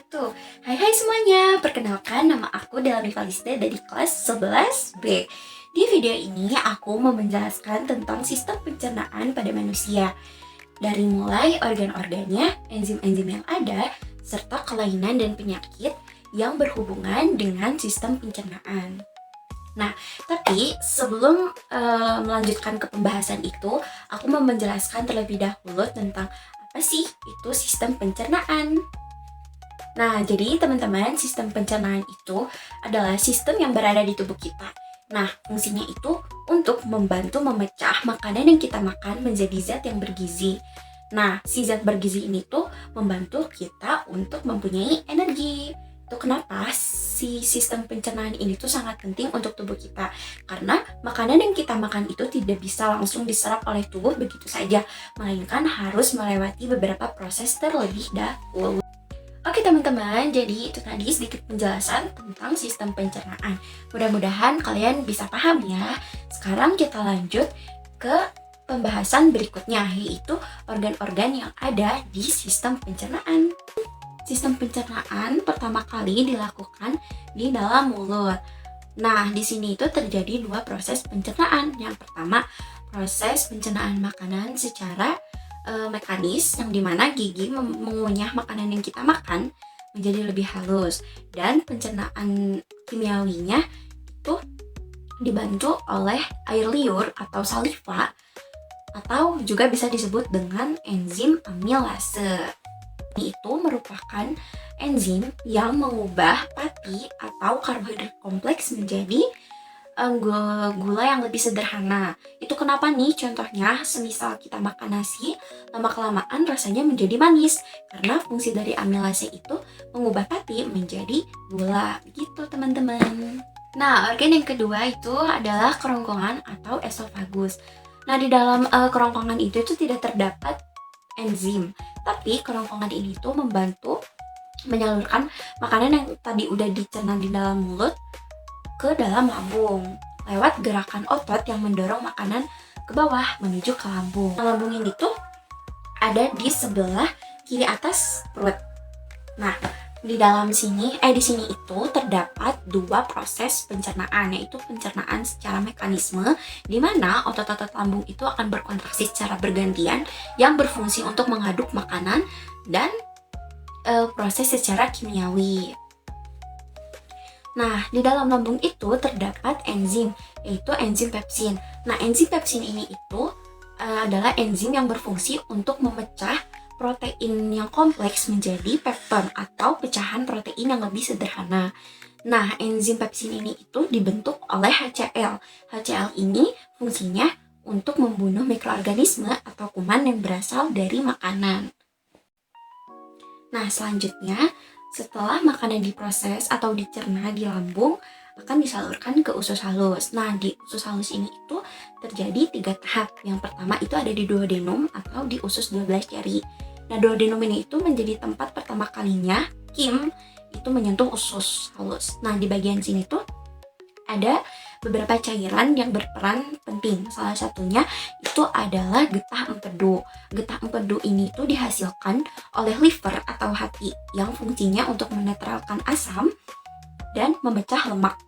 wabarakatuh. Hai semuanya, perkenalkan nama aku Della Rivalista dari kelas 11B. Di video ini aku mau menjelaskan tentang sistem pencernaan pada manusia. Dari mulai organ-organnya, enzim-enzim yang ada, serta kelainan dan penyakit yang berhubungan dengan sistem pencernaan. Nah, tapi sebelum melanjutkan ke pembahasan itu, aku mau menjelaskan terlebih dahulu tentang apa sih itu sistem pencernaan. Nah, jadi teman-teman, sistem pencernaan itu adalah sistem yang berada di tubuh kita. Nah, fungsinya itu untuk membantu memecah makanan yang kita makan menjadi zat yang bergizi. Nah, si zat bergizi ini tuh membantu kita untuk mempunyai energi. Itu kenapa si sistem pencernaan ini tuh sangat penting untuk tubuh kita. Karena makanan yang kita makan itu tidak bisa langsung diserap oleh tubuh begitu saja, melainkan harus melewati beberapa proses terlebih dahulu. Oke teman-teman, jadi itu tadi sedikit penjelasan tentang sistem pencernaan. Mudah-mudahan kalian bisa paham ya. Sekarang kita lanjut ke pembahasan berikutnya, yaitu organ-organ yang ada di sistem pencernaan. Sistem pencernaan pertama kali dilakukan di dalam mulut. Nah, di sini itu terjadi dua proses pencernaan. Yang pertama, proses pencernaan makanan secara mekanis, yang dimana gigi mengunyah makanan yang kita makan menjadi lebih halus, dan pencernaan kimiawinya itu dibantu oleh air liur atau saliva, atau juga bisa disebut dengan enzim amilase. Ini itu merupakan enzim yang mengubah pati atau karbohidrat kompleks menjadi gula yang lebih sederhana. Itu kenapa nih? Contohnya, semisal kita makan nasi, lama-kelamaan rasanya menjadi manis karena fungsi dari amilase itu mengubah pati menjadi gula. Gitu teman-teman. Nah, organ yang kedua itu adalah kerongkongan atau esofagus. Nah, di dalam kerongkongan itu tidak terdapat enzim, tapi kerongkongan ini tuh membantu menyalurkan makanan yang tadi udah dicerna di dalam mulut ke dalam lambung lewat gerakan otot yang mendorong makanan ke bawah menuju ke lambung. Lambung ini tuh ada di sebelah kiri atas perut. Nah, di sini itu terdapat dua proses pencernaan, yaitu pencernaan secara mekanisme, di mana otot-otot lambung itu akan berkontraksi secara bergantian yang berfungsi untuk mengaduk makanan, dan proses secara kimiawi. Nah, di dalam lambung itu terdapat enzim, yaitu enzim pepsin. Nah, enzim pepsin ini itu adalah enzim yang berfungsi untuk memecah protein yang kompleks menjadi pepton atau pecahan protein yang lebih sederhana. Nah, enzim pepsin ini itu dibentuk oleh HCl. HCl ini fungsinya untuk membunuh mikroorganisme atau kuman yang berasal dari makanan. Nah, selanjutnya, setelah makanan diproses atau dicerna di lambung, akan disalurkan ke usus halus. Nah, di usus halus ini itu terjadi 3 tahap. Yang pertama itu ada di duodenum atau di usus 12 jari. Nah, duodenum ini itu menjadi tempat pertama kalinya Kim itu menyentuh usus halus. Nah, di bagian sini tuh ada beberapa cairan yang berperan penting. Salah satunya itu adalah getah empedu. Getah empedu ini tuh dihasilkan oleh liver atau hati yang fungsinya untuk menetralkan asam dan memecah lemak.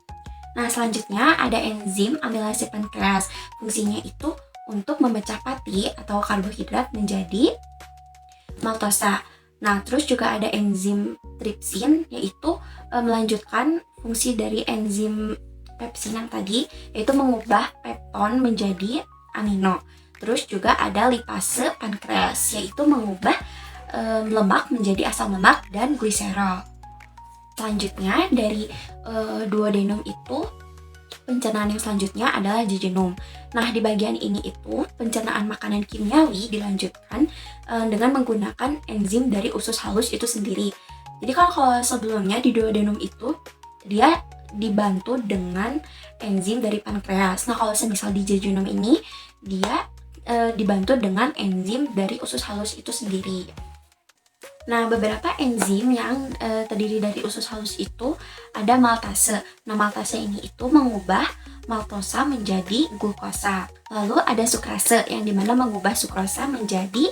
Nah, selanjutnya ada enzim amilase pankreas. Fungsinya itu untuk memecah pati atau karbohidrat menjadi maltosa. Nah, terus juga ada enzim tripsin, yaitu melanjutkan fungsi dari enzim pepsin yang tadi, yaitu mengubah pepton menjadi amino. Terus juga ada lipase pankreas, yaitu mengubah lemak menjadi asam lemak dan gliserol. Selanjutnya dari duodenum itu, pencernaan yang selanjutnya adalah jejunum. Nah, di bagian ini itu pencernaan makanan kimiawi dilanjutkan dengan menggunakan enzim dari usus halus itu sendiri. Jadi kalau sebelumnya di duodenum itu dia dibantu dengan enzim dari pankreas. Nah, kalau semisal di jejunum ini dia dibantu dengan enzim dari usus halus itu sendiri. Nah, beberapa enzim yang terdiri dari usus halus itu ada maltase. Nah, maltase ini itu mengubah maltosa menjadi glukosa. Lalu ada sukrase yang dimana mengubah sukrosa menjadi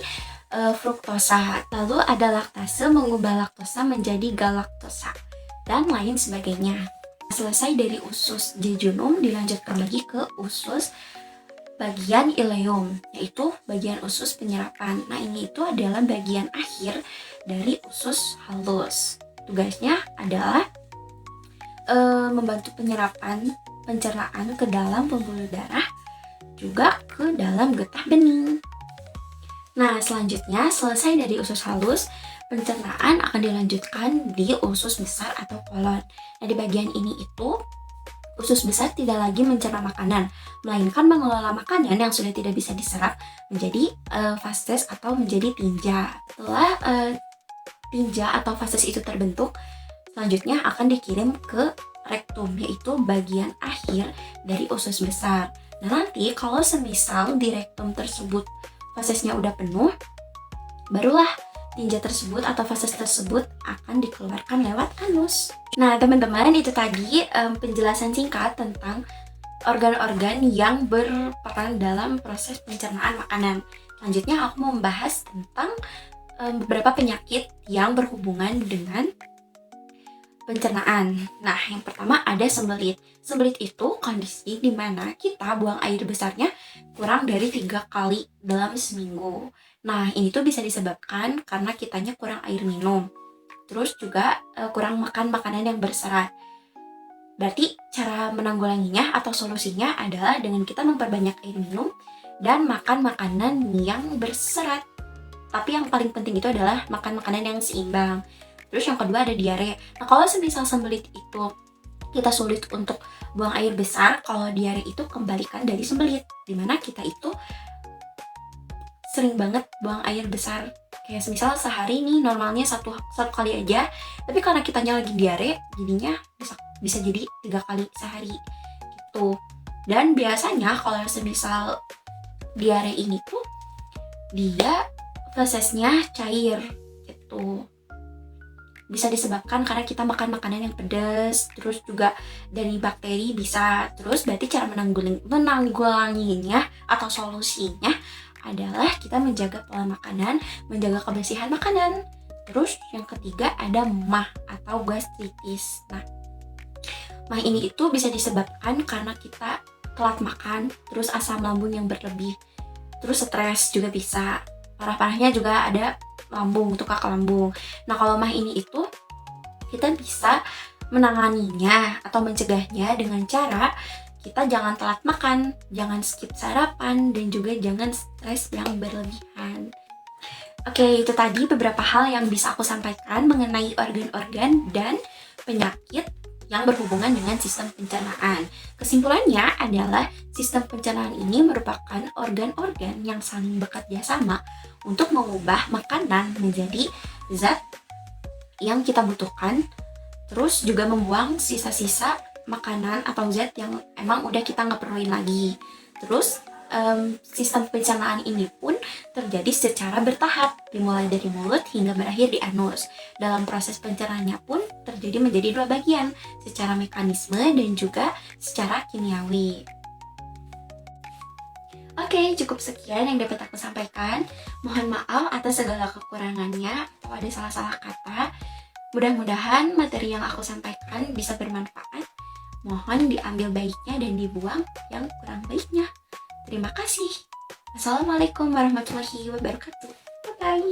fruktosa. Lalu ada laktase mengubah laktosa menjadi galaktosa dan lain sebagainya. Selesai dari usus jejunum, dilanjutkan lagi ke usus bagian ileum, yaitu bagian usus penyerapan. Nah, ini itu adalah bagian akhir dari usus halus. Tugasnya adalah membantu pencernaan ke dalam pembuluh darah, juga ke dalam getah bening. Nah, selanjutnya selesai dari usus halus, pencernaan akan dilanjutkan di usus besar atau kolon. Nah, di bagian ini itu usus besar tidak lagi mencerna makanan, melainkan mengelola makanan yang sudah tidak bisa diserap menjadi fases atau menjadi tinja. Setelah tinja atau fases itu terbentuk, selanjutnya akan dikirim ke rektum, yaitu bagian akhir dari usus besar. Nah, nanti kalau semisal di rektum tersebut fasesnya udah penuh, barulah tinja tersebut atau fases tersebut akan dikeluarkan lewat anus. Nah, teman-teman, itu tadi penjelasan singkat tentang organ-organ yang berperan dalam proses pencernaan makanan. Selanjutnya aku mau membahas tentang beberapa penyakit yang berhubungan dengan pencernaan. Nah, yang pertama ada sembelit. Sembelit itu kondisi di mana kita buang air besarnya kurang dari 3 kali dalam seminggu. Nah, ini tuh bisa disebabkan karena kitanya kurang air minum. Terus juga kurang makan makanan yang berserat. Berarti cara menanggulanginya atau solusinya adalah dengan kita memperbanyak air minum dan makan makanan yang berserat. Tapi yang paling penting itu adalah makan makanan yang seimbang. Terus yang kedua ada diare. Nah, kalau semisal sembelit itu kita sulit untuk buang air besar, kalau diare itu kembalikan dari sembelit, dimana kita itu sering banget buang air besar. Kayak semisal sehari nih normalnya satu kali aja, tapi karena kitanya lagi diare, jadinya bisa jadi 3 kali sehari gitu. Dan biasanya kalau semisal diare ini tuh dia prosesnya cair gitu. Bisa disebabkan karena kita makan makanan yang pedas, terus juga dari bakteri bisa. Terus berarti cara menanggulanginya atau solusinya adalah kita menjaga pola makanan, menjaga kebersihan makanan. Terus yang ketiga ada MAH atau gastritis. Nah, MAH ini itu bisa disebabkan karena kita telat makan, terus asam lambung yang berlebih, terus stres juga bisa. Parah-parahnya juga ada lambung, tukak lambung. Nah, kalau MAH ini itu kita bisa menanganinya atau mencegahnya dengan cara kita jangan telat makan, jangan skip sarapan, dan juga jangan stres yang berlebihan. Oke, itu tadi beberapa hal yang bisa aku sampaikan mengenai organ-organ dan penyakit yang berhubungan dengan sistem pencernaan. Kesimpulannya adalah sistem pencernaan ini merupakan organ-organ yang saling bekerja sama untuk mengubah makanan menjadi zat yang kita butuhkan, terus juga membuang sisa-sisa makanan atau zat yang emang udah kita nggak perluin lagi. Terus sistem pencernaan ini pun terjadi secara bertahap, dimulai dari mulut hingga berakhir di anus. Dalam proses pencernaannya pun terjadi menjadi 2 bagian, secara mekanisme dan juga secara kimiawi. Oke, cukup sekian yang dapat aku sampaikan. Mohon maaf atas segala kekurangannya atau ada salah-salah kata. Mudah-mudahan materi yang aku sampaikan bisa bermanfaat. Mohon diambil baiknya dan dibuang yang kurang baiknya. Terima kasih. Assalamualaikum warahmatullahi wabarakatuh. Bye-bye.